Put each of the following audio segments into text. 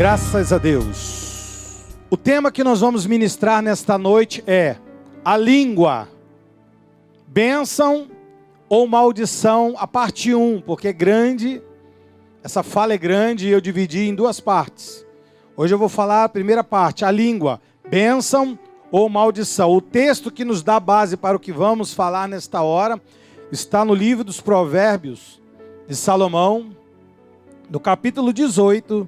Graças a Deus. O tema que nós vamos ministrar nesta noite é a língua, bênção ou maldição, a parte 1, porque é grande, essa fala é grande e eu dividi em duas partes. Hoje eu vou falar a primeira parte, a língua, bênção ou maldição. O texto que nos dá base para o que vamos falar nesta hora está no livro dos Provérbios de Salomão, no capítulo 18,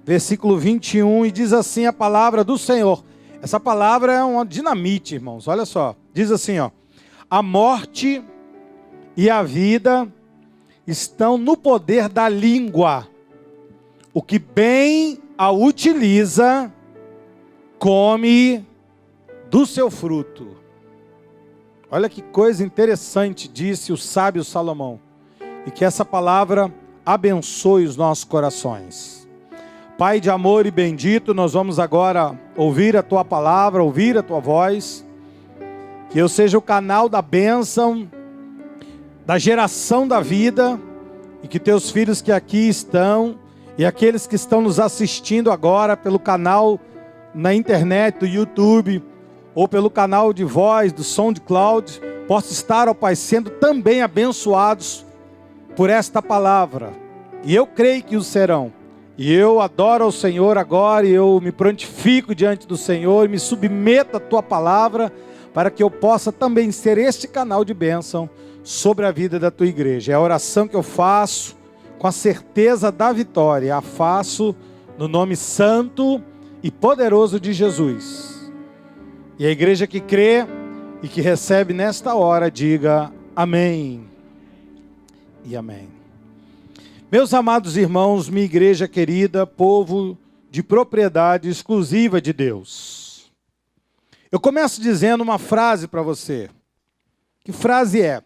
versículo 21, e diz assim a palavra do Senhor. Essa palavra é uma dinamite, irmãos, olha só. Diz assim, ó: a morte e a vida estão no poder da língua. O que bem a utiliza, come do seu fruto. Olha que coisa interessante, disse o sábio Salomão. E que essa palavra abençoe os nossos corações. Pai de amor e bendito, nós vamos agora ouvir a Tua palavra, ouvir a Tua voz. Que eu seja o canal da bênção, da geração da vida, e que Teus filhos que aqui estão, e aqueles que estão nos assistindo agora pelo canal na internet, do YouTube, ou pelo canal de voz, do SoundCloud, possam estar, ó Pai, sendo também abençoados por esta palavra. E eu creio que o serão. E eu adoro ao Senhor agora, e eu me prontifico diante do Senhor, e me submeto à Tua palavra, para que eu possa também ser este canal de bênção sobre a vida da Tua igreja. É a oração que eu faço, com a certeza da vitória, a faço no nome santo e poderoso de Jesus. E a igreja que crê e que recebe nesta hora, diga amém e amém. Meus amados irmãos, minha igreja querida, povo de propriedade exclusiva de Deus. Eu começo dizendo uma frase para você. Que frase é?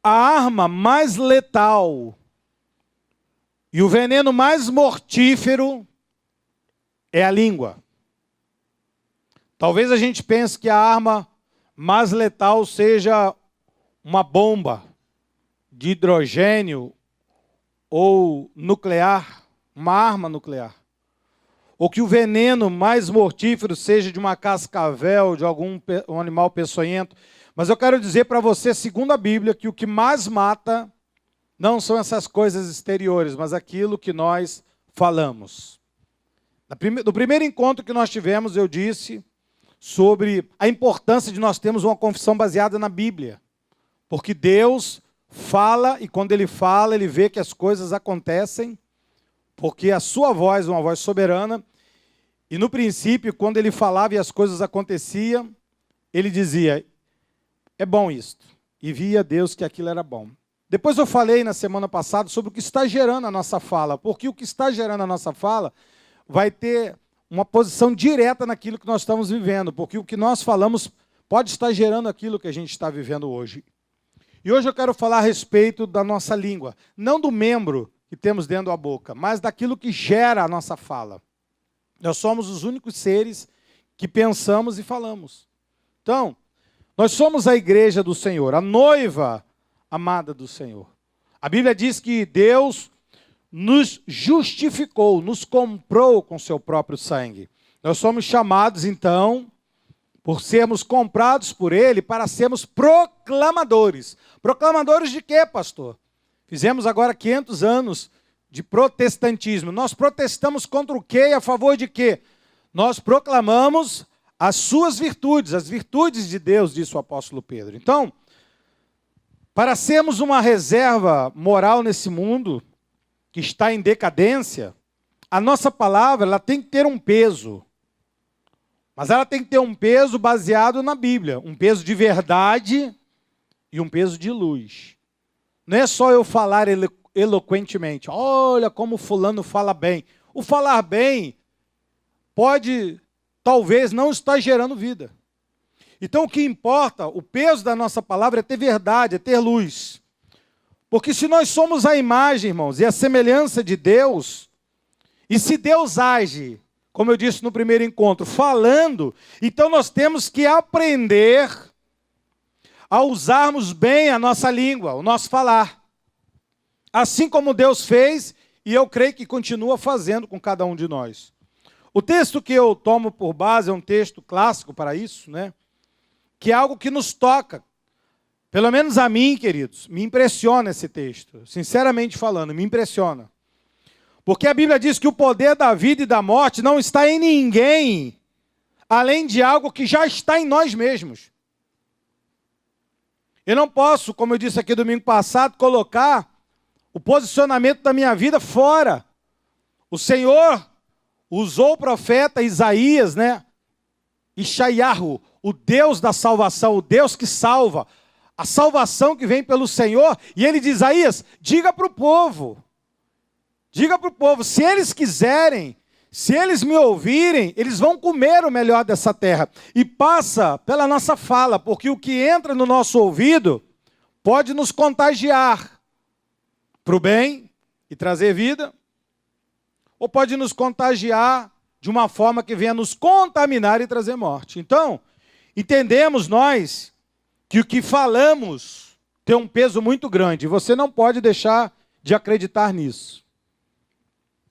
A arma mais letal e o veneno mais mortífero é a língua. Talvez a gente pense que a arma mais letal seja uma bomba de hidrogênio ou nuclear, uma arma nuclear. Ou que o veneno mais mortífero seja de uma cascavel, de um animal peçonhento. Mas eu quero dizer para você, segundo a Bíblia, que o que mais mata não são essas coisas exteriores, mas aquilo que nós falamos. No primeiro encontro que nós tivemos, eu disse sobre a importância de nós termos uma confissão baseada na Bíblia. Porque Deus fala, e quando Ele fala, Ele vê que as coisas acontecem, porque a sua voz é uma voz soberana, e no princípio, quando Ele falava e as coisas aconteciam, Ele dizia, é bom isto, e via Deus que aquilo era bom. Depois eu falei na semana passada sobre o que está gerando a nossa fala, porque o que está gerando a nossa fala vai ter uma posição direta naquilo que nós estamos vivendo, porque o que nós falamos pode estar gerando aquilo que a gente está vivendo hoje. E hoje eu quero falar a respeito da nossa língua, não do membro que temos dentro da boca, mas daquilo que gera a nossa fala. Nós somos os únicos seres que pensamos e falamos. Então, nós somos a igreja do Senhor, a noiva amada do Senhor. A Bíblia diz que Deus nos justificou, nos comprou com seu próprio sangue. Nós somos chamados, então, por sermos comprados por Ele, para sermos proclamadores. Proclamadores de quê, pastor? Fizemos agora 500 anos de protestantismo. Nós protestamos contra o quê e a favor de quê? Nós proclamamos as suas virtudes, as virtudes de Deus, disse o apóstolo Pedro. Então, para sermos uma reserva moral nesse mundo que está em decadência, a nossa palavra ela tem que ter um peso. Mas ela tem que ter um peso baseado na Bíblia, um peso de verdade e um peso de luz. Não é só eu falar eloquentemente, olha como fulano fala bem. O falar bem pode, talvez, não estar gerando vida. Então o que importa, o peso da nossa palavra é ter verdade, é ter luz. Porque se nós somos a imagem, irmãos, e a semelhança de Deus, e se Deus age, como eu disse no primeiro encontro, falando, então nós temos que aprender a usarmos bem a nossa língua, o nosso falar. Assim como Deus fez e eu creio que continua fazendo com cada um de nós. O texto que eu tomo por base é um texto clássico para isso, né? Que é algo que nos toca. Pelo menos a mim, queridos, me impressiona esse texto. Sinceramente falando, me impressiona. Porque a Bíblia diz que o poder da vida e da morte não está em ninguém, além de algo que já está em nós mesmos. Eu não posso, como eu disse aqui domingo passado, colocar o posicionamento da minha vida fora. O Senhor usou o profeta Isaías, né? Ishayahu, o Deus da salvação, o Deus que salva, a salvação que vem pelo Senhor. E ele diz, Isaías, diga para o povo, se eles quiserem, se eles me ouvirem, eles vão comer o melhor dessa terra. E passa pela nossa fala, porque o que entra no nosso ouvido pode nos contagiar para o bem e trazer vida, ou pode nos contagiar de uma forma que venha nos contaminar e trazer morte. Então, entendemos nós que o que falamos tem um peso muito grande. Você não pode deixar de acreditar nisso.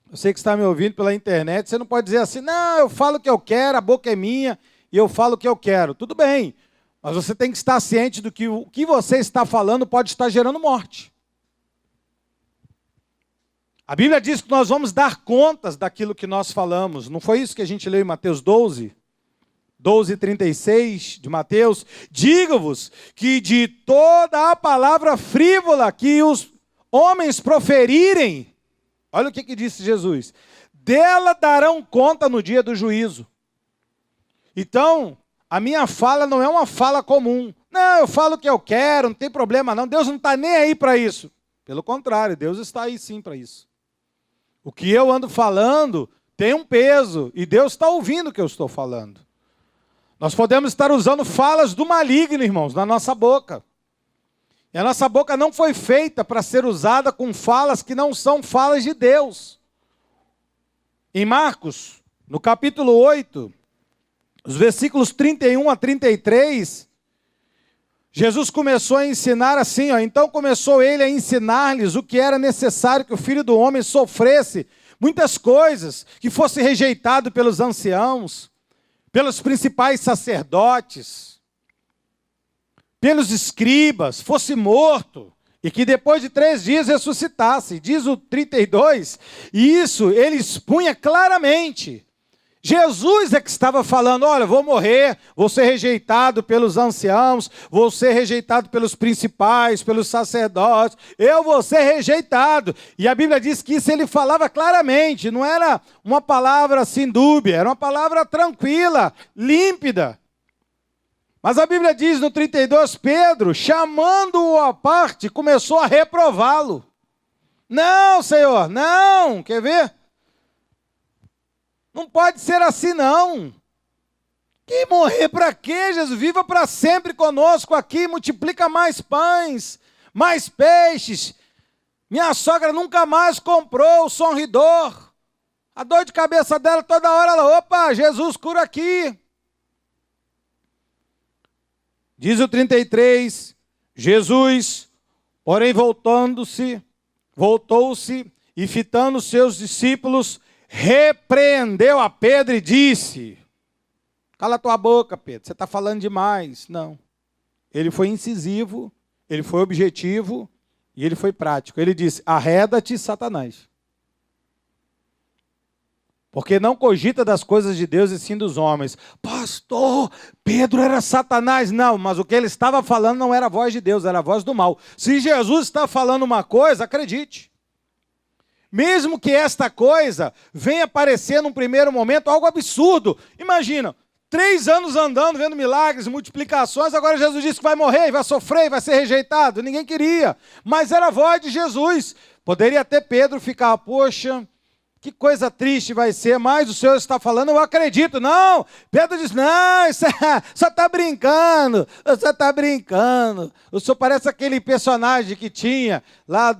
Eu sei que está me ouvindo pela internet, você não pode dizer assim, não, eu falo o que eu quero, a boca é minha e eu falo o que eu quero. Tudo bem, mas você tem que estar ciente do que o que você está falando pode estar gerando morte. A Bíblia diz que nós vamos dar contas daquilo que nós falamos. Não foi isso que a gente leu em Mateus 12? 12:36 de Mateus. Digo-vos que de toda a palavra frívola que os homens proferirem, olha o que disse Jesus, dela darão conta no dia do juízo. Então, a minha fala não é uma fala comum. Não, eu falo o que eu quero, não tem problema não. Deus não está nem aí para isso. Pelo contrário, Deus está aí sim para isso. O que eu ando falando tem um peso e Deus está ouvindo o que eu estou falando. Nós podemos estar usando falas do maligno, irmãos, na nossa boca. E a nossa boca não foi feita para ser usada com falas que não são falas de Deus. Em Marcos, no capítulo 8, os versículos 31 a 33, Jesus começou a ensinar assim, então começou ele a ensinar-lhes o que era necessário que o Filho do Homem sofresse, muitas coisas, que fosse rejeitado pelos anciãos, pelos principais sacerdotes, pelos escribas, fosse morto, e que depois de 3 dias ressuscitasse. Diz o 32, e isso ele expunha claramente. Jesus é que estava falando, olha, vou morrer, vou ser rejeitado pelos anciãos, vou ser rejeitado pelos principais, pelos sacerdotes, eu vou ser rejeitado. E a Bíblia diz que isso ele falava claramente, não era uma palavra assim dúbia, era uma palavra tranquila, límpida. Mas a Bíblia diz no 32, Pedro, chamando-o à parte, começou a reprová-lo. Não, Senhor, não, quer ver? Não pode ser assim, não. Que morrer para quê, Jesus? Viva para sempre conosco aqui, multiplica mais pães, mais peixes. Minha sogra nunca mais comprou o Sonridor. A dor de cabeça dela toda hora, ela, opa, Jesus cura aqui. Diz o 33, Jesus, porém voltou-se e fitando seus discípulos, repreendeu a Pedro e disse, cala tua boca, Pedro, você está falando demais. Não. Ele foi incisivo, ele foi objetivo e ele foi prático. Ele disse, arreda-te, Satanás. Porque não cogita das coisas de Deus e sim dos homens. Pastor, Pedro era Satanás. Não, mas o que ele estava falando não era a voz de Deus, era a voz do mal. Se Jesus está falando uma coisa, acredite. Mesmo que esta coisa venha parecer num primeiro momento algo absurdo. Imagina, 3 anos andando, vendo milagres, multiplicações, agora Jesus disse que vai morrer, vai sofrer, vai ser rejeitado. Ninguém queria, mas era a voz de Jesus. Poderia até Pedro ficar, poxa, que coisa triste vai ser, mas o Senhor está falando, eu acredito. Não, Pedro diz, não, isso só está brincando, você está brincando. O senhor parece aquele personagem que tinha lá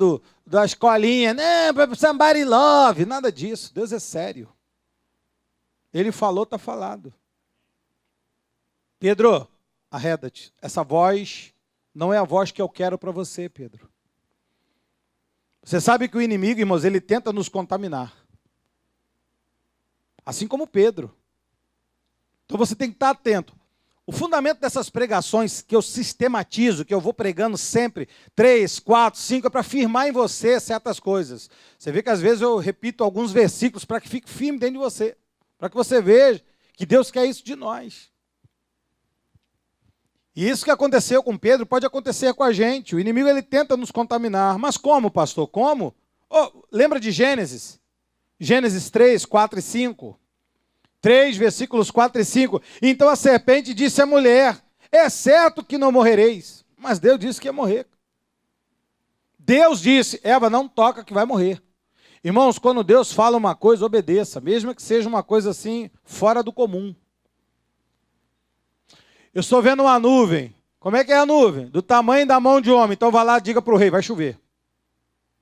da escolinha, não, somebody love, nada disso, Deus é sério. Ele falou, está falado. Pedro, arreda-te, essa voz não é a voz que eu quero para você, Pedro. Você sabe que o inimigo, irmãos, ele tenta nos contaminar. Assim como Pedro. Então você tem que estar atento. O fundamento dessas pregações que eu sistematizo, que eu vou pregando sempre, 3, 4, 5, é para firmar em você certas coisas. Você vê que às vezes eu repito alguns versículos para que fique firme dentro de você. Para que você veja que Deus quer isso de nós. E isso que aconteceu com Pedro pode acontecer com a gente. O inimigo ele tenta nos contaminar. Mas como, pastor? Como? Oh, lembra de Gênesis? Gênesis 3, 4 e 5. 3, versículos 4 e 5. Então a serpente disse à mulher, é certo que não morrereis. Mas Deus disse que ia morrer. Deus disse, Eva, não toca que vai morrer. Irmãos, quando Deus fala uma coisa, obedeça, mesmo que seja uma coisa assim, fora do comum. Eu estou vendo uma nuvem. Como é que é a nuvem? Do tamanho da mão de homem. Então vai lá, diga para o rei, vai chover.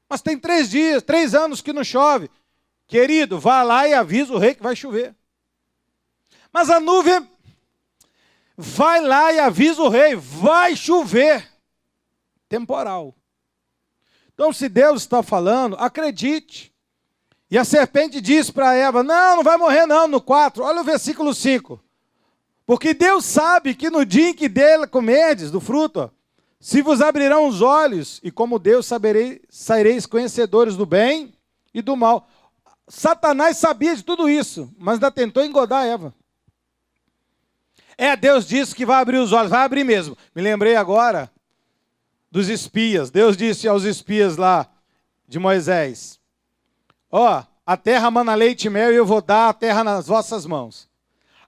Mas tem 3 dias, 3 anos que não chove. Querido, vai lá e avisa o rei que vai chover. Mas a nuvem vai lá e avisa o rei, vai chover. Temporal. Então, se Deus está falando, acredite. E a serpente disse para Eva, não vai morrer não, no 4. Olha o versículo 5. Porque Deus sabe que no dia em que dele comerdes do fruto, se vos abrirão os olhos, e como Deus saireis conhecedores do bem e do mal. Satanás sabia de tudo isso, mas ainda tentou engodar Eva. Deus disse que vai abrir os olhos, vai abrir mesmo. Me lembrei agora dos espias. Deus disse aos espias lá de Moisés, a terra mana leite e mel e eu vou dar a terra nas vossas mãos.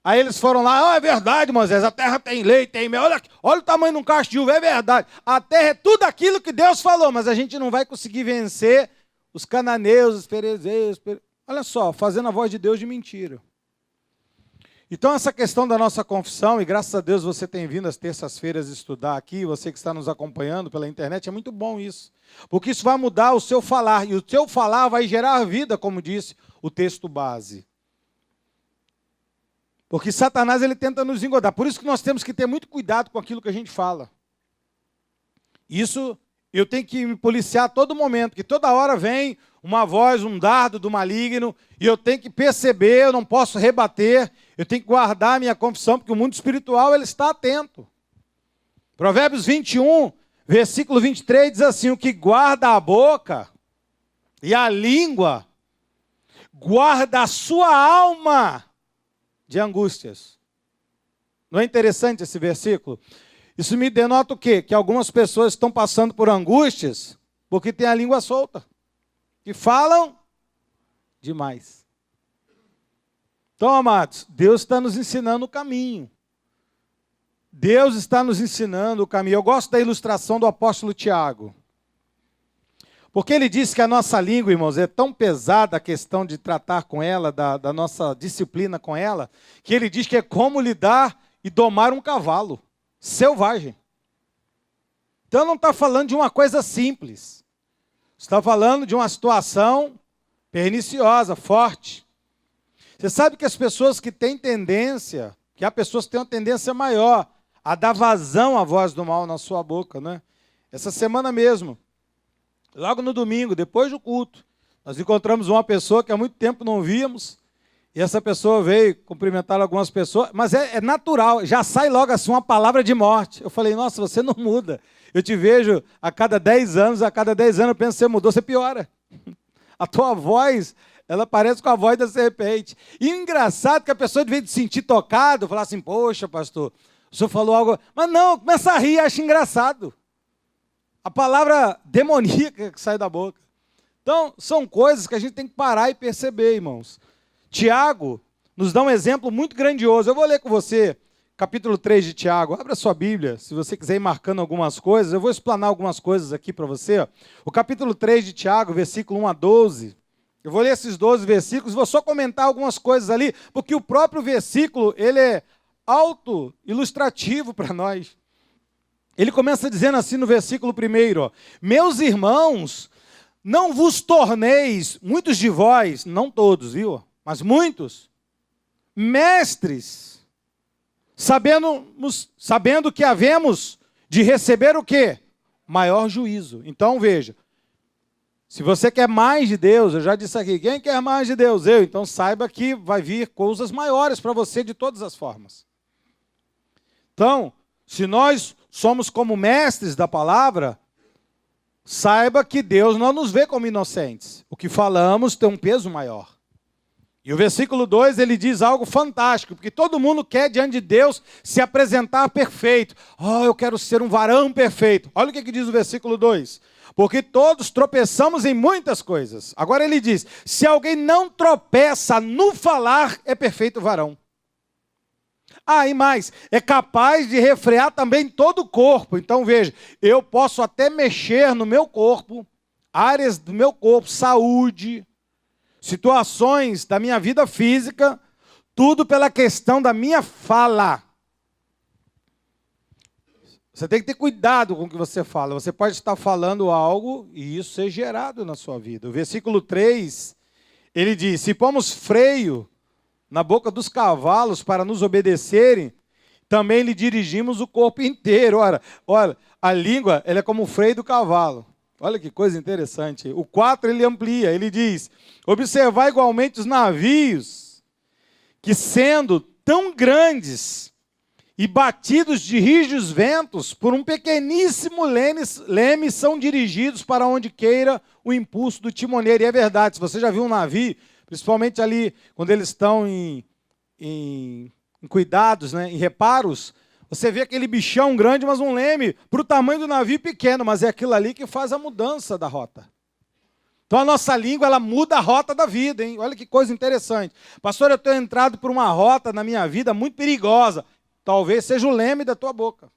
Aí eles foram lá, é verdade, Moisés, a terra tem leite, tem mel, olha o tamanho de um cacho de uva, é verdade. A terra é tudo aquilo que Deus falou, mas a gente não vai conseguir vencer os cananeus, os ferezeus, olha só, fazendo a voz de Deus de mentira. Então essa questão da nossa confissão, e graças a Deus você tem vindo às terças-feiras estudar aqui, você que está nos acompanhando pela internet, é muito bom isso. Porque isso vai mudar o seu falar, e o seu falar vai gerar vida, como disse o texto base. Porque Satanás ele tenta nos engodar, por isso que nós temos que ter muito cuidado com aquilo que a gente fala. Isso eu tenho que me policiar a todo momento, porque toda hora vem uma voz, um dardo do maligno, e eu tenho que perceber, eu não posso rebater, eu tenho que guardar a minha confissão, porque o mundo espiritual ele está atento. Provérbios 21, versículo 23, diz assim, o que guarda a boca e a língua, guarda a sua alma de angústias. Não é interessante esse versículo? Isso me denota o quê? Que algumas pessoas estão passando por angústias porque têm a língua solta. Que falam demais. Então, amados, Deus está nos ensinando o caminho. Deus está nos ensinando o caminho. Eu gosto da ilustração do apóstolo Tiago. Porque ele diz que a nossa língua, irmãos, é tão pesada a questão de tratar com ela, da nossa disciplina com ela, que ele diz que é como lidar e domar um cavalo selvagem. Então não está falando de uma coisa simples. Está falando de uma situação perniciosa, forte. Você sabe que as pessoas que têm tendência, que há pessoas que têm uma tendência maior a dar vazão à voz do mal na sua boca, né? Essa semana mesmo, logo no domingo, depois do culto, nós encontramos uma pessoa que há muito tempo não víamos, e essa pessoa veio cumprimentar algumas pessoas, mas é natural, já sai logo assim uma palavra de morte. Eu falei, nossa, você não muda. Eu te vejo a cada 10 anos eu penso, você mudou, você piora. A tua voz, ela parece com a voz da serpente. E engraçado que a pessoa, de vez de se sentir tocado, falar assim, poxa, pastor, o senhor falou algo... Mas não, começa a rir, acha engraçado. A palavra demoníaca que sai da boca. Então, são coisas que a gente tem que parar e perceber, irmãos. Tiago nos dá um exemplo muito grandioso. Eu vou ler com você, capítulo 3 de Tiago. Abra sua Bíblia, se você quiser ir marcando algumas coisas. Eu vou explanar algumas coisas aqui para você. O capítulo 3 de Tiago, versículo 1 a 12. Eu vou ler esses 12 versículos, vou só comentar algumas coisas ali, porque o próprio versículo, ele é auto-ilustrativo para nós. Ele começa dizendo assim no versículo 1, meus irmãos, não vos torneis, muitos de vós, não todos, viu? Mas muitos, mestres, sabendo que havemos de receber o quê? Maior juízo. Então, veja, Se você quer mais de Deus, eu já disse aqui, quem quer mais de Deus? Eu. Então saiba que vai vir coisas maiores para você de todas as formas. Então, se nós somos como mestres da palavra, saiba que Deus não nos vê como inocentes. O que falamos tem um peso maior. E o versículo 2, ele diz algo fantástico, porque todo mundo quer diante de Deus se apresentar perfeito. Oh, eu quero ser um varão perfeito. Olha o que diz o versículo 2. Porque todos tropeçamos em muitas coisas. Agora ele diz, se alguém não tropeça no falar, é perfeito varão. Ah, e mais, é capaz de refrear também todo o corpo. Então veja, eu posso até mexer no meu corpo, áreas do meu corpo, saúde, situações da minha vida física, tudo pela questão da minha fala. Você tem que ter cuidado com o que você fala. Você pode estar falando algo e isso ser gerado na sua vida. O versículo 3, ele diz, se pomos freio na boca dos cavalos para nos obedecerem, também lhe dirigimos o corpo inteiro. Olha, a língua ela é como o freio do cavalo. Olha que coisa interessante. O 4 ele amplia, ele diz, observar igualmente os navios, que sendo tão grandes e batidos de rígidos ventos, por um pequeníssimo leme são dirigidos para onde queira o impulso do timoneiro. E é verdade, se você já viu um navio, principalmente ali quando eles estão em cuidados, né, em reparos, você vê aquele bichão grande, mas um leme para o tamanho do navio pequeno, mas é aquilo ali que faz a mudança da rota. Então a nossa língua, ela muda a rota da vida, hein? Olha que coisa interessante. Pastor, eu tenho entrado por uma rota na minha vida muito perigosa. Talvez seja o leme da tua boca.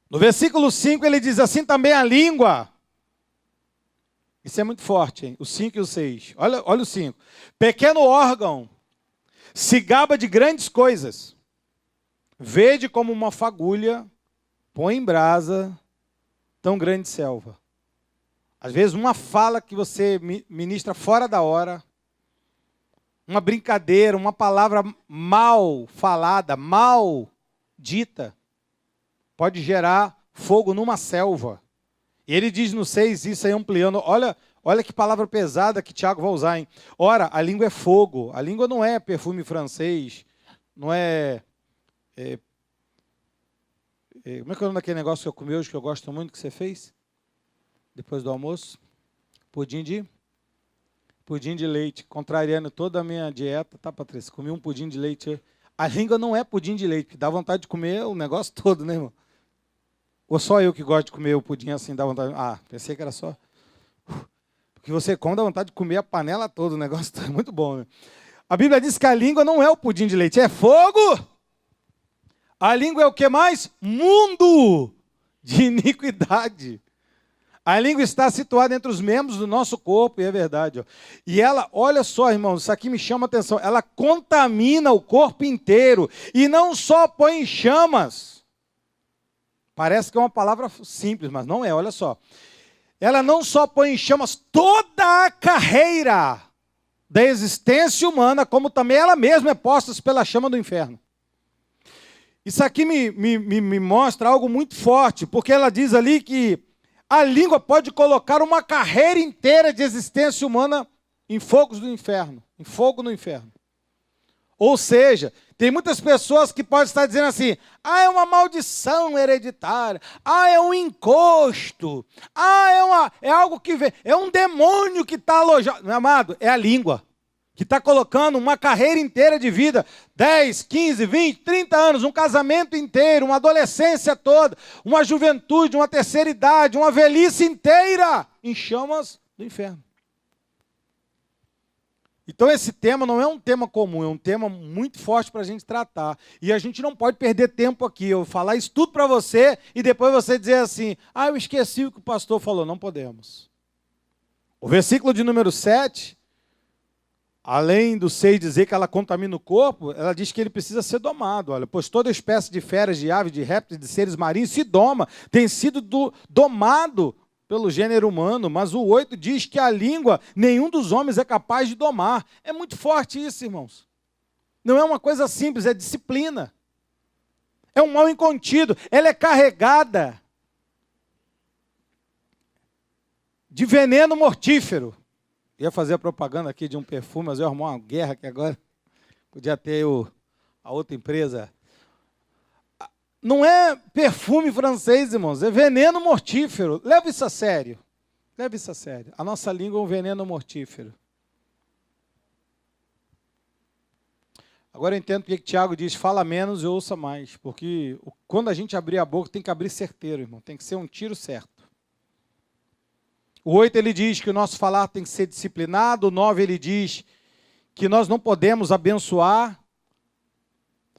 No versículo 5 ele diz assim também a língua. Isso é muito forte, hein? O 5 e o 6. Olha o 5. Pequeno órgão, se gaba de grandes coisas. Vede como uma fagulha, põe em brasa, tão grande selva. Às vezes uma fala que você ministra fora da hora, uma brincadeira, uma palavra mal falada, mal dita, pode gerar fogo numa selva. E ele diz no 6, isso aí ampliando, olha que palavra pesada que Tiago vai usar, hein? Ora, a língua é fogo, a língua não é perfume francês, não é... como é que é o nome daquele negócio que eu comi hoje, que eu gosto muito, que você fez? Depois do almoço? Pudim de leite, contrariando toda a minha dieta, tá, Patrícia? Comi um pudim de leite. A língua não é pudim de leite, dá vontade de comer o negócio todo, né, irmão? Ou só eu que gosto de comer o pudim assim, dá vontade... Ah, pensei que era só... Porque você come, dá vontade de comer a panela toda, o negócio é muito bom, né? A Bíblia diz que a língua não é o pudim de leite, é fogo! A língua é o que mais? Mundo de iniquidade. A língua está situada entre os membros do nosso corpo, e é verdade. Ó. E ela, olha só, irmãos, isso aqui me chama a atenção, ela contamina o corpo inteiro e não só põe em chamas. Parece que é uma palavra simples, mas não é, olha só. Ela não só põe em chamas toda a carreira da existência humana, como também ela mesma é posta pela chama do inferno. Isso aqui me mostra algo muito forte, porque ela diz ali que a língua pode colocar uma carreira inteira de existência humana em fogos do inferno, em fogo no inferno. Ou seja, tem muitas pessoas que podem estar dizendo assim, é uma maldição hereditária, é um encosto, é algo que vem, é um demônio que está alojado. Meu amado, é a língua que está colocando uma carreira inteira de vida, 10, 15, 20, 30 anos, um casamento inteiro, uma adolescência toda, uma juventude, uma terceira idade, uma velhice inteira em chamas do inferno. Então esse tema não é um tema comum, é um tema muito forte para a gente tratar. E a gente não pode perder tempo aqui, eu falar isso tudo para você e depois você dizer assim, eu esqueci o que o pastor falou. Não podemos. O versículo de número 7, além do 6 dizer que ela contamina o corpo, ela diz que ele precisa ser domado. Olha, pois toda espécie de feras, de aves, de répteis, de seres marinhos se doma, tem sido domado pelo gênero humano, mas o 8 diz que a língua nenhum dos homens é capaz de domar. É muito forte isso, irmãos. Não é uma coisa simples, é disciplina. É um mal incontido, ela é carregada. de veneno mortífero. Ia fazer a propaganda aqui de um perfume, mas eu arrumar uma guerra aqui agora. Podia ter a outra empresa. Não é perfume francês, irmãos, é veneno mortífero. Leva isso a sério. Leva isso a sério. A nossa língua é um veneno mortífero. Agora eu entendo porque Tiago diz, fala menos e ouça mais. Porque quando a gente abrir a boca, tem que abrir certeiro, irmão. Tem que ser um tiro certo. O 8 ele diz que o nosso falar tem que ser disciplinado. O 9 ele diz que nós não podemos abençoar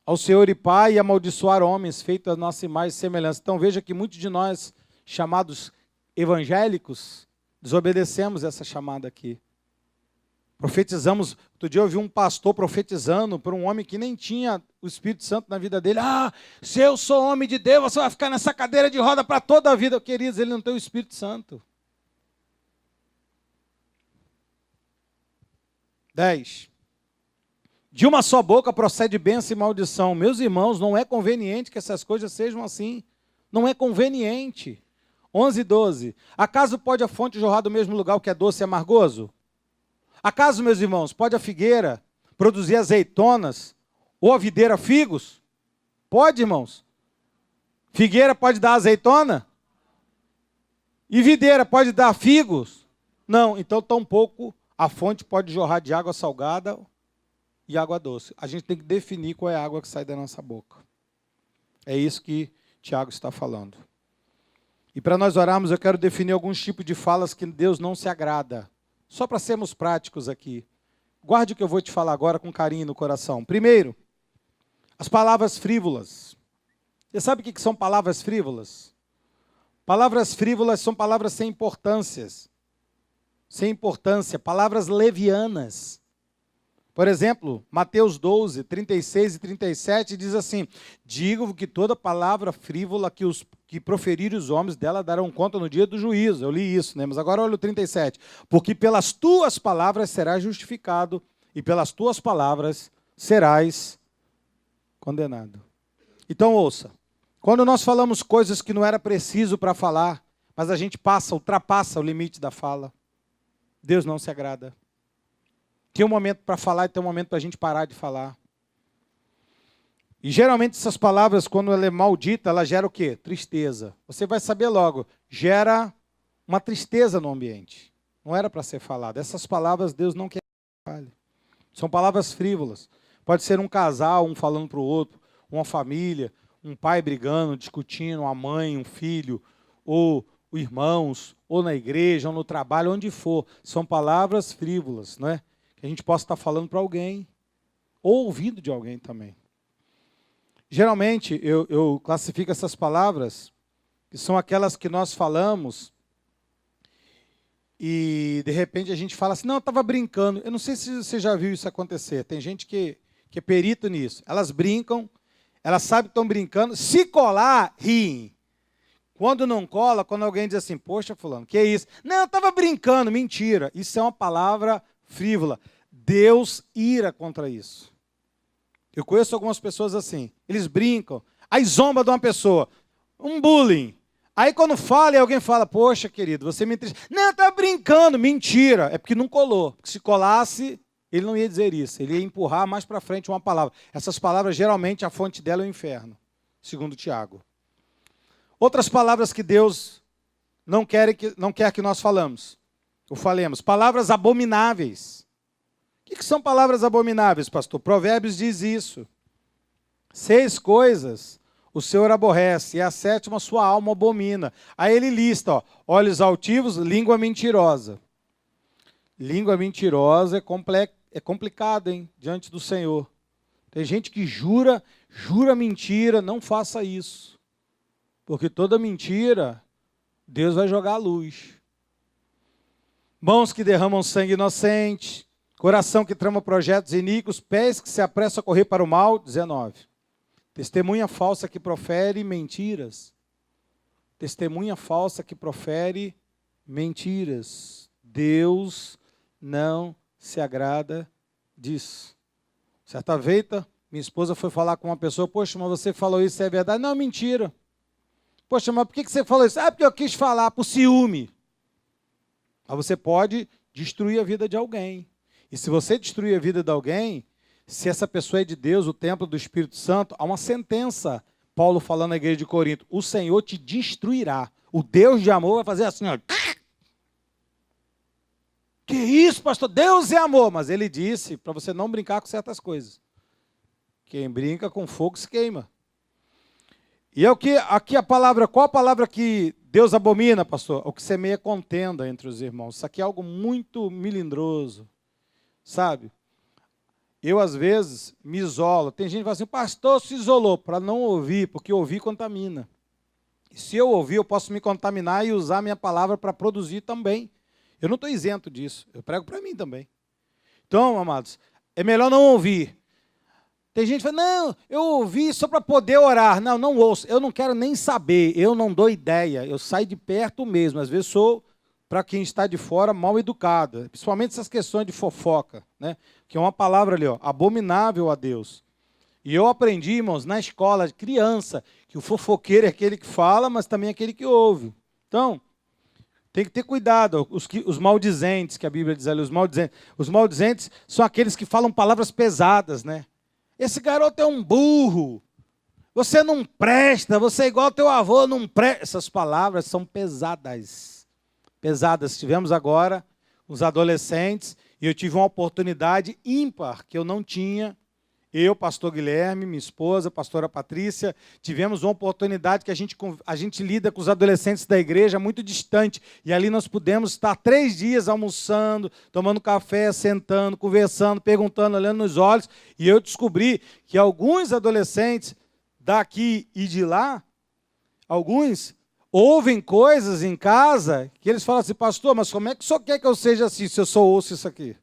ao Senhor e Pai e amaldiçoar homens feitos a nossa imagem e semelhança. Então veja que muitos de nós, chamados evangélicos, desobedecemos essa chamada aqui. Profetizamos, outro dia eu ouvi um pastor profetizando para um homem que nem tinha o Espírito Santo na vida dele. Se eu sou homem de Deus, você vai ficar nessa cadeira de roda para toda a vida. Queridos, ele não tem o Espírito Santo. 10. De uma só boca procede bênção e maldição. Meus irmãos, não é conveniente que essas coisas sejam assim. Não é conveniente. 11 e 12. Acaso pode a fonte jorrar do mesmo lugar o que é doce e amargoso? Acaso, meus irmãos, pode a figueira produzir azeitonas ou a videira figos? Pode, irmãos? Figueira pode dar azeitona? E videira pode dar figos? Não, então tampouco a fonte pode jorrar de água salgada e água doce. A gente tem que definir qual é a água que sai da nossa boca. É isso que Tiago está falando. E para nós orarmos, eu quero definir alguns tipos de falas que Deus não se agrada. Só para sermos práticos aqui. Guarde o que eu vou te falar agora com carinho no coração. Primeiro, as palavras frívolas. Você sabe o que são palavras frívolas? Palavras frívolas são palavras sem importâncias. Sem importância. Palavras levianas. Por exemplo, Mateus 12, 36 e 37 diz assim: digo que toda palavra frívola que proferirem os homens dela darão conta no dia do juízo. Eu li isso, né? Mas agora olha o 37. Porque pelas tuas palavras serás justificado e pelas tuas palavras serás condenado. Então ouça, quando nós falamos coisas que não era preciso para falar, mas a gente ultrapassa o limite da fala, Deus não se agrada. Tem um momento para falar e tem um momento para a gente parar de falar. E geralmente essas palavras, quando ela é maldita, ela gera o quê? Tristeza. Você vai saber logo, gera uma tristeza no ambiente. Não era para ser falado. Essas palavras Deus não quer que fale. São palavras frívolas. Pode ser um casal, um falando para o outro, uma família, um pai brigando, discutindo, uma mãe, um filho, ou irmãos, ou na igreja, ou no trabalho, onde for. São palavras frívolas, não é? Que a gente possa estar falando para alguém, ou ouvindo de alguém também. Geralmente, eu classifico essas palavras, que são aquelas que nós falamos, e de repente a gente fala assim, não, eu estava brincando. Eu não sei se você já viu isso acontecer. Tem gente que é perito nisso. Elas brincam, elas sabem que estão brincando, se colar, riem. Quando não cola, quando alguém diz assim, poxa, fulano, que é isso? Não, eu estava brincando, mentira. Isso é uma palavra frívola. Deus ira contra isso. Eu conheço algumas pessoas assim, eles brincam, aí zomba de uma pessoa, um bullying. Aí quando fala e alguém fala, poxa, querido, você me entristece. Não, tá brincando, mentira. É porque não colou. Porque se colasse, ele não ia dizer isso. Ele ia empurrar mais para frente uma palavra. Essas palavras, geralmente, a fonte dela é o inferno, segundo Tiago. Outras palavras que Deus não quer que nós falemos. Ou falemos. Palavras abomináveis. O que são palavras abomináveis, pastor? Provérbios diz isso. 6 coisas o Senhor aborrece, e a 7ª sua alma abomina. Aí ele lista, olhos altivos, língua mentirosa. Língua mentirosa é complicado, hein, diante do Senhor. Tem gente que jura mentira, não faça isso. Porque toda mentira, Deus vai jogar à luz. Mãos que derramam sangue inocente, coração que trama projetos iníquos, pés que se apressam a correr para o mal, 19. Testemunha falsa que profere mentiras. Testemunha falsa que profere mentiras. Deus não se agrada disso. Certa feita, minha esposa foi falar com uma pessoa, poxa, mas você falou isso, é verdade? Não, mentira. Poxa, mas por que você falou isso? Ah, porque eu quis falar, por ciúme. Mas você pode destruir a vida de alguém. E se você destruir a vida de alguém, se essa pessoa é de Deus, o templo do Espírito Santo, há uma sentença, Paulo falando na igreja de Corinto, o Senhor te destruirá. O Deus de amor vai fazer assim, ó. Que isso, pastor? Deus é amor. Mas ele disse para você não brincar com certas coisas. Quem brinca com fogo se queima. E é o que aqui a palavra, qual a palavra que Deus abomina, pastor? O que semeia contenda entre os irmãos. Isso aqui é algo muito melindroso, sabe? Eu, às vezes, me isolo. Tem gente que fala assim, pastor se isolou, para não ouvir, porque ouvir contamina. E se eu ouvir, eu posso me contaminar e usar minha palavra para produzir também. Eu não estou isento disso, eu prego para mim também. Então, amados, é melhor não ouvir. Tem gente que fala, não, eu ouvi só para poder orar. Não, não ouço, eu não quero nem saber, eu não dou ideia, eu saio de perto mesmo. Às vezes sou, para quem está de fora, mal educado. Principalmente essas questões de fofoca, né? Que é uma palavra ali, ó, abominável a Deus. E eu aprendi, irmãos, na escola, de criança, que o fofoqueiro é aquele que fala, mas também é aquele que ouve. Então, tem que ter cuidado, os maldizentes, que a Bíblia diz ali, os maldizentes. Os maldizentes são aqueles que falam palavras pesadas, né? Esse garoto é um burro, você não presta, você é igual ao teu avô, não presta. Essas palavras são pesadas. Pesadas. Tivemos agora os adolescentes, e eu tive uma oportunidade ímpar, que eu não tinha. Eu, pastor Guilherme, minha esposa, pastora Patrícia, tivemos uma oportunidade que a gente lida com os adolescentes da igreja muito distante. E ali nós pudemos estar 3 dias almoçando, tomando café, sentando, conversando, perguntando, olhando nos olhos. E eu descobri que alguns adolescentes daqui e de lá, alguns ouvem coisas em casa que eles falam assim, pastor, mas como é que o senhor quer que eu seja assim se eu só ouço isso aqui?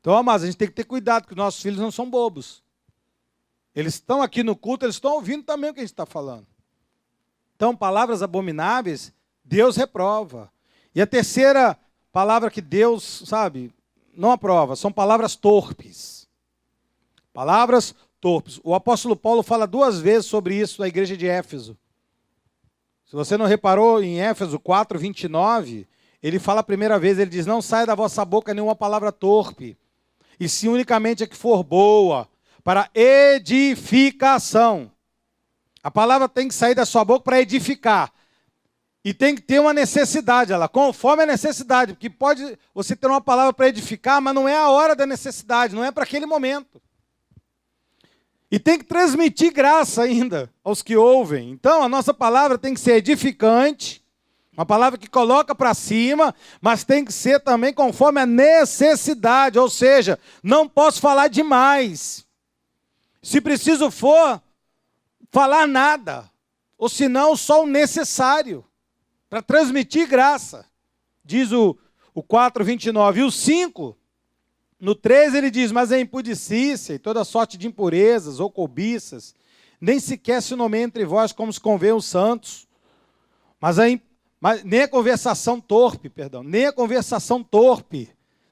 Então, mas a gente tem que ter cuidado, porque nossos filhos não são bobos. Eles estão aqui no culto, eles estão ouvindo também o que a gente está falando. Então, palavras abomináveis, Deus reprova. E a terceira palavra que Deus, sabe, não aprova, são palavras torpes. Palavras torpes. O apóstolo Paulo fala 2 vezes sobre isso na igreja de Éfeso. Se você não reparou, em Éfeso 4, 29, ele fala a primeira vez, ele diz, não saia da vossa boca nenhuma palavra torpe, e sim unicamente a que for boa, para edificação. A palavra tem que sair da sua boca para edificar. E tem que ter uma necessidade, ela, conforme a necessidade, porque pode você ter uma palavra para edificar, mas não é a hora da necessidade, não é para aquele momento. E tem que transmitir graça ainda aos que ouvem. Então, a nossa palavra tem que ser edificante, uma palavra que coloca para cima, mas tem que ser também conforme a necessidade, ou seja, não posso falar demais. Se preciso for, falar nada, ou senão só o necessário, para transmitir graça. Diz o 4:29. E o 5, no 13 ele diz, mas a impudicícia e toda sorte de impurezas ou cobiças, nem sequer se nomeia entre vós como se convém os santos, mas nem a conversação torpe,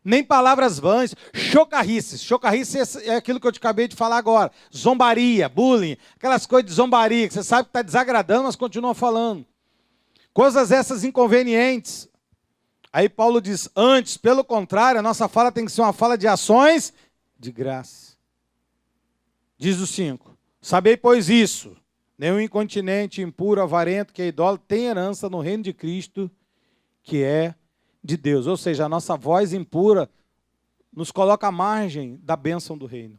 nem palavras vãs, chocarrices. Chocarrices é aquilo que eu te acabei de falar agora. Zombaria, bullying, aquelas coisas de zombaria, que você sabe que está desagradando, mas continua falando. Coisas essas inconvenientes. Aí Paulo diz, antes, pelo contrário, a nossa fala tem que ser uma fala de ações de graça. Diz o 5, sabei, pois isso, nenhum incontinente, impuro, avarento, que é idólatra, tem herança no reino de Cristo, que é de Deus. Ou seja, a nossa voz impura nos coloca à margem da bênção do reino.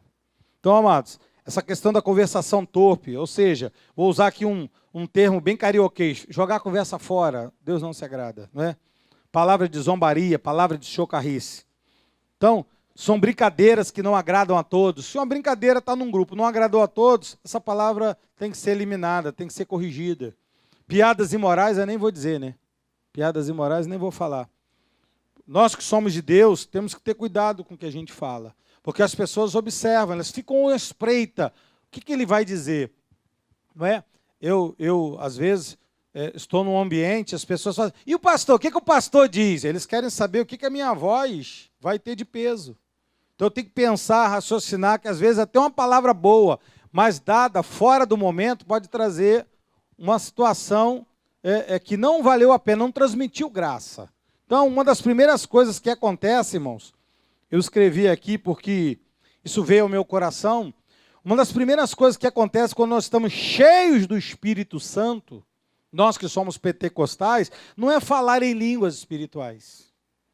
Então, amados, essa questão da conversação torpe, ou seja, vou usar aqui um termo bem carioquês, jogar a conversa fora, Deus não se agrada, não é? Palavra de zombaria, palavra de chocarrice. Então, são brincadeiras que não agradam a todos. Se uma brincadeira está num grupo, não agradou a todos, essa palavra tem que ser eliminada, tem que ser corrigida. Piadas imorais, eu nem vou dizer, né? Piadas imorais, nem vou falar. Nós que somos de Deus, temos que ter cuidado com o que a gente fala. Porque as pessoas observam, elas ficam à espreita. O que ele vai dizer? Não é? Eu às vezes, estou num ambiente, as pessoas falam, e o pastor, o que o pastor diz? Eles querem saber o que a minha voz vai ter de peso. Então eu tenho que pensar, raciocinar, que às vezes até uma palavra boa, mas dada fora do momento, pode trazer uma situação que não valeu a pena, não transmitiu graça. Então, uma das primeiras coisas que acontece, irmãos, eu escrevi aqui porque isso veio ao meu coração. Uma das primeiras coisas que acontece quando nós estamos cheios do Espírito Santo, nós que somos pentecostais, não é falar em línguas espirituais,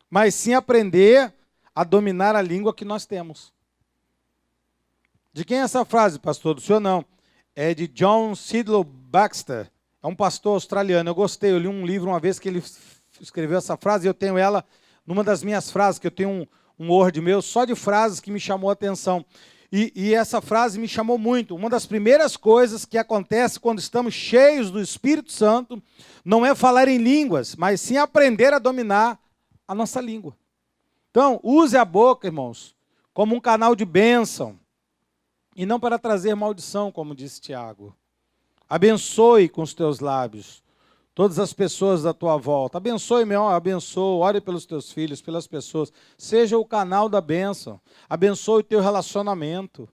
mas sim aprender a dominar a língua que nós temos. De quem é essa frase, pastor? Do senhor não. É de John Sidlow Baxter. É um pastor australiano. Eu gostei, eu li um livro uma vez que ele escreveu essa frase, e eu tenho ela numa das minhas frases, que eu tenho um Word meu, só de frases que me chamou a atenção. E essa frase me chamou muito. Uma das primeiras coisas que acontece quando estamos cheios do Espírito Santo não é falar em línguas, mas sim aprender a dominar a nossa língua. Então, use a boca, irmãos, como um canal de bênção e não para trazer maldição, como disse Tiago. Abençoe com os teus lábios todas as pessoas da tua volta. Abençoe, meu irmão, abençoe, ore pelos teus filhos, pelas pessoas. Seja o canal da bênção. Abençoe o teu relacionamento.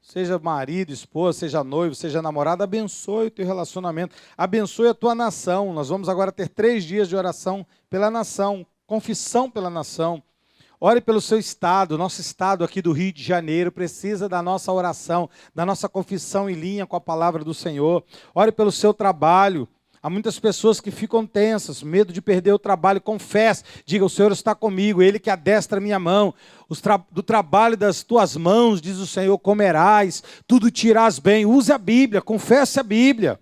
Seja marido, esposa, seja noivo, seja namorado, abençoe o teu relacionamento. Abençoe a tua nação. Nós vamos agora ter 3 dias de oração pela nação, confissão pela nação. Ore pelo seu estado. Nosso estado aqui do Rio de Janeiro precisa da nossa oração, da nossa confissão em linha com a palavra do Senhor. Ore pelo seu trabalho. Há muitas pessoas que ficam tensas, medo de perder o trabalho. Confesse, diga, o Senhor está comigo, Ele que adestra a minha mão. Do trabalho das tuas mãos, diz o Senhor, comerás, tudo te irás bem. Use a Bíblia, confesse a Bíblia.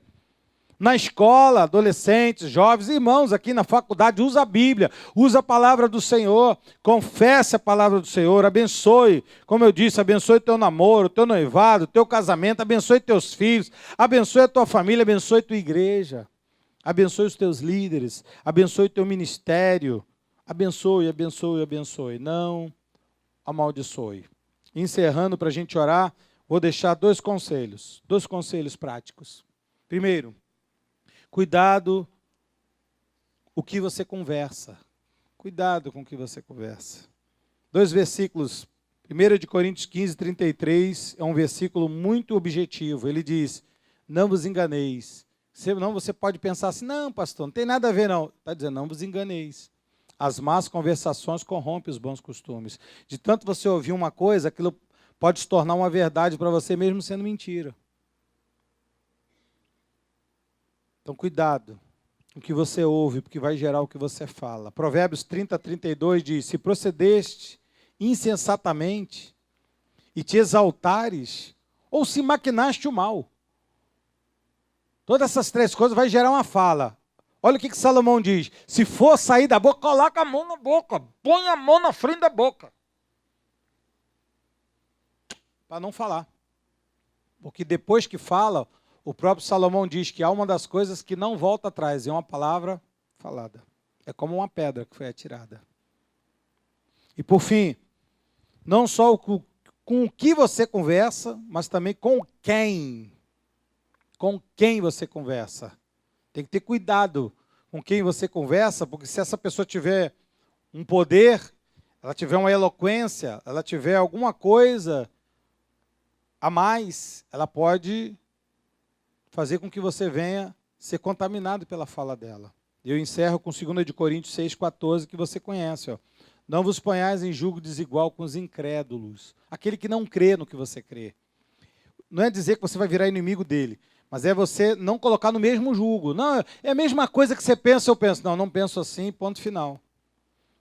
Na escola, adolescentes, jovens, irmãos, aqui na faculdade, usa a Bíblia, usa a palavra do Senhor, confesse a palavra do Senhor, abençoe, como eu disse, abençoe teu namoro, teu noivado, teu casamento, abençoe teus filhos, abençoe a tua família, abençoe tua igreja. Abençoe os teus líderes, abençoe o teu ministério, abençoe, abençoe, abençoe, não amaldiçoe. Encerrando para a gente orar, vou deixar 2 conselhos práticos. Primeiro, cuidado o que você conversa. Cuidado com o que você conversa. 2 versículos, 1 de Coríntios 15, 33, é um versículo muito objetivo. Ele diz, não vos enganeis. Senão você pode pensar assim, não, pastor, não tem nada a ver não. Está dizendo, não vos enganeis. As más conversações corrompem os bons costumes. De tanto você ouvir uma coisa, aquilo pode se tornar uma verdade para você, mesmo sendo mentira. Então, cuidado com o que você ouve, porque vai gerar o que você fala. Provérbios 30, 32 diz, se procedeste insensatamente e te exaltares, ou se maquinaste o mal. Todas essas 3 coisas vai gerar uma fala. Olha o que Salomão diz. Se for sair da boca, coloca a mão na boca. Põe a mão na frente da boca. Para não falar. Porque depois que fala, o próprio Salomão diz que há uma das coisas que não volta atrás. É uma palavra falada. É como uma pedra que foi atirada. E por fim, não só com o que você conversa, mas também com quem. Com quem você conversa. Tem que ter cuidado com quem você conversa, porque se essa pessoa tiver um poder, ela tiver uma eloquência, ela tiver alguma coisa a mais, ela pode fazer com que você venha ser contaminado pela fala dela. Eu encerro com 2 de Coríntios 6,14, que você conhece. Ó. Não vos ponhais em julgo desigual com os incrédulos. Aquele que não crê no que você crê. Não é dizer que você vai virar inimigo dele, mas é você não colocar no mesmo julgo. Não, é a mesma coisa que você pensa, eu penso. Não, não penso assim, ponto final.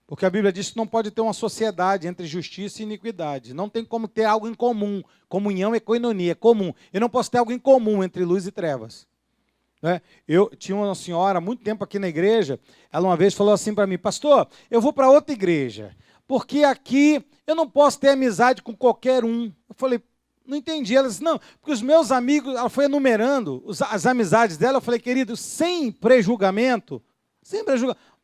Porque a Bíblia diz que não pode ter uma sociedade entre justiça e iniquidade. Não tem como ter algo em comum. Comunhão é koinonia, é comum. Eu não posso ter algo em comum entre luz e trevas. Né? Eu tinha uma senhora, há muito tempo aqui na igreja, ela uma vez falou assim para mim, pastor, eu vou para outra igreja, porque aqui eu não posso ter amizade com qualquer um. Eu falei, não entendi. Ela disse, não, porque os meus amigos, ela foi enumerando as amizades dela, eu falei, querido, sem prejulgamento,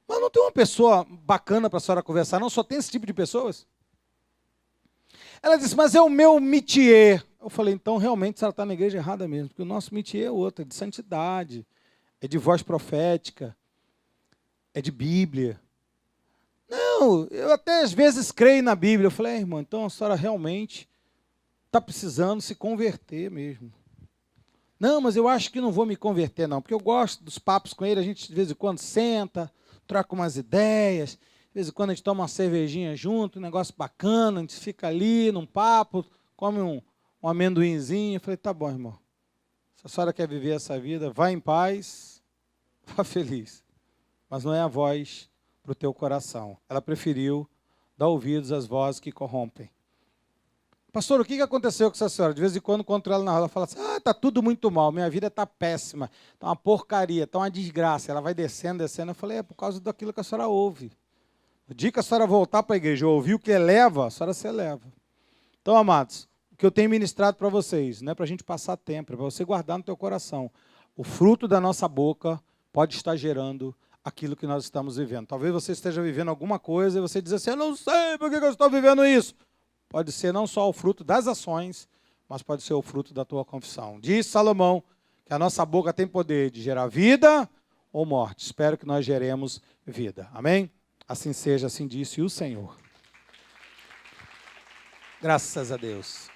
mas não tem uma pessoa bacana para a senhora conversar, não? Só tem esse tipo de pessoas? Ela disse, mas é o meu métier. Eu falei, então realmente a senhora está na igreja errada mesmo, porque o nosso métier é outro, é de santidade, é de voz profética, é de Bíblia. Não, eu até às vezes creio na Bíblia. Eu falei, irmão, então a senhora realmente está precisando se converter mesmo. Não, mas eu acho que não vou me converter não, porque eu gosto dos papos com ele, a gente de vez em quando senta, troca umas ideias, De vez em quando a gente toma uma cervejinha junto, um negócio bacana, a gente fica ali num papo, come um amendoinzinho. Eu falei, tá bom, irmão. Se a senhora quer viver essa vida, vá em paz, vá feliz. Mas não é a voz para o teu coração. Ela preferiu dar ouvidos às vozes que corrompem. Pastor, o que aconteceu com essa senhora? De vez em quando, encontro ela na rua, ela fala assim, está tudo muito mal, minha vida está péssima, está uma porcaria, está uma desgraça. Ela vai descendo. Eu falei, é por causa daquilo que a senhora ouve. O dia que a senhora voltar para a igreja, ouvir o que eleva, a senhora se eleva. Então, amados, o que eu tenho ministrado para vocês, não é para a gente passar tempo, é para você guardar no teu coração. O fruto da nossa boca pode estar gerando aquilo que nós estamos vivendo. Talvez você esteja vivendo alguma coisa e você diz assim, eu não sei por que eu estou vivendo isso. Pode ser não só o fruto das ações, mas pode ser o fruto da tua confissão. Diz Salomão que a nossa boca tem poder de gerar vida ou morte. Espero que nós geremos vida. Amém? Assim seja, assim disse o Senhor. Graças a Deus.